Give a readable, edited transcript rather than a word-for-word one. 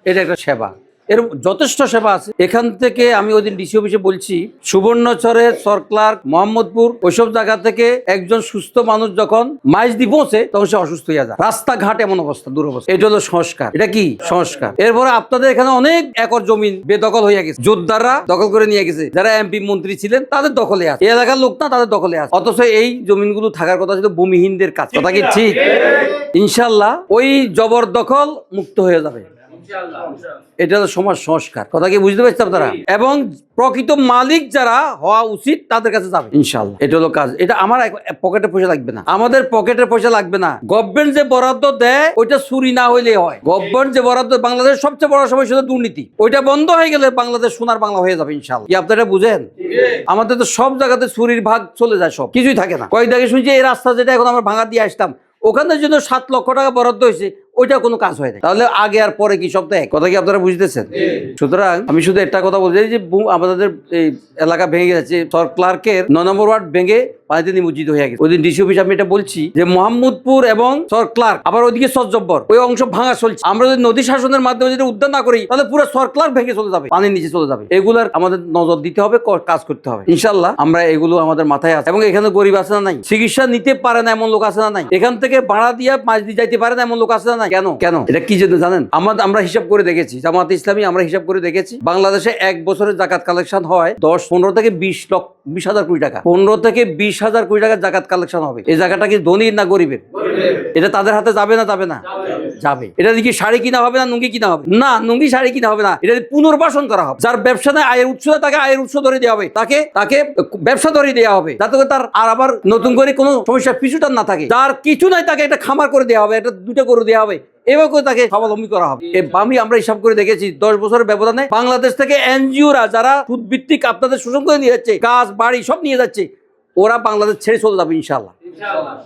এটা একটা সেবা, এর যথেষ্ট সেবা আছে। এখান থেকে আমি ওই দিন ডিসি অফিসে বলছি, সুবর্ণচরের সরক্লার্ক, মোহাম্মদপুর ওইসব জায়গা থেকে একজন সুস্থ মানুষ যখন মাইজদি পৌঁছে তখন সে অসুস্থ হয়ে যায়, রাস্তাঘাট এমন অবস্থা, দুরবস্থা। এটা হলো সংস্কার। এটা কি সংস্কার? এরপরে আপনাদের এখানে অনেক একর জমি বেদখল হয়ে গেছে, যোদ্ধারা দখল করে নিয়ে গেছে, যারা এমপি মন্ত্রী ছিলেন তাদের দখলে আছে, এই এলাকার লোক না তাদের দখলে আছে, অথচ এই জমিনগুলো থাকার কথা ছিল ভূমিহীনদের কাছে। কথা কি ঠিক? ইনশাল্লাহ ওই জবরদখল মুক্ত হয়ে যাবে, এটা হলো সমাজ সংস্কার। কথা কি বুঝতে পারছেন আপনারা? এবং প্রকৃত মালিক যারা হওয়া উচিত তাদের কাছে যাবে ইনশাআল্লাহ। এটা হলো কাজ। এটা আমার পকেটে পয়সা লাগবে না, আমাদের পকেটে পয়সা লাগবে না। গভর্নমেন্ট যে বরাদ্দ দেয় ওইটা চুরি না হইলে হয়। গভর্নমেন্ট যে বরাদ্দ, বাংলাদেশের সবচেয়ে বড় সমস্যা হলো দুর্নীতি, ওইটা বন্ধ হয়ে গেলে বাংলাদেশ সোনার বাংলা হয়ে যাবে ইনশাআল্লাহ। কি আপনারা বুঝেন? আমাদের তো সব জায়গাতে চুরির ভাগ চলে যায়, সব কিছুই থাকে না। কয়েক আগে শুনছি এই রাস্তা যেটা এখন আমরা ভাঙা দিয়ে আসতাম, ওখানের জন্য 7 লক্ষ টাকা বরাদ্দ হয়েছে, ওইটা কোনো কাজ হয় না। তাহলে আগে আর পরে কি সপ্তাহে কথা কি আপনারা বুঝতেছেন? সুতরাং আমি শুধু একটা কথা বলছি যে আমাদের এই এলাকা ভেঙে গেছে, সরক্লার্কের 9 নম্বর ওয়ার্ড ভেঙে পানিতে নিমজ্জিত হয়ে গেছে। ওই দিন ডিসি অফিস আমি এটা বলছি যে মোহাম্মদপুর এবং সরক্লার্ক, আবার ওইদিকে সজ্জব্বর, ওই অংশ ভাঙা চলছে। আমরা যদি নদী শাসনের মাধ্যমে যদি উদ্ধার না করি তাহলে পুরো সরক্লার্ক ভেঙে চলে যাবে, পানির নিচে চলে যাবে। এগুলার আমাদের নজর দিতে হবে, কাজ করতে হবে ইনশাল্লাহ। আমরা এগুলো আমাদের মাথায় আছে। এবং এখানে গরিব আছে না নাই, চিকিৎসা নিতে পারে না এমন লোক আছে না নাই, এখান থেকে ভাড়া দিয়ে মাছ দিয়ে যাইতে পারে না এমন লোক আছে না নাই। কেন কেন এটা কি জন্য জানেন? আমরা হিসাব করে দেখেছি, জামাত ইসলামী আমরা হিসাব করে দেখেছি, বাংলাদেশে এক বছরের জাকাত কালেকশন হয় 15 থেকে 20 কোটি টাকা। 15 থেকে 20,000 কোটি টাকা জাকাত কালেকশন হবে। এই জায়গাটা কি ধনীর না গরিবের? এটা তাদের হাতে যাবে না যাবে না? যাবে। এটা কি শাড়ি কিনা হবে না লুঙ্গি কিনা হবে? না, লুঙ্গি শাড়ি কিনা হবে না, এটা পুনর্বাসন করা হবে। যার ব্যবসা নেই, আয়ের উৎস, তাকে আয়ের উৎস ধরে দেওয়া হবে, তাকে ব্যবসা ধরে দেওয়া হবে, যাতে তার আর আবার নতুন করে কোনো সমস্যা পিছুটার না থাকে। যার কিছু নাই তাকে একটা খামার করে দেওয়া হবে, একটা 2টা গরু দেওয়া হবে, এভাবে করে তাকে স্বাবলম্বী করা হবে। আমরা হিসাব করে দেখেছি 10 বছরের ব্যবধানে বাংলাদেশ থেকে এনজিওরা যারা সুদভিত্তিক আপনাদের শোষণ করে নিয়ে যাচ্ছে, গাছ বাড়ি সব নিয়ে যাচ্ছে, ওরা বাংলাদেশ ছেড়ে চলে যাবে ইনশাআল্লাহ।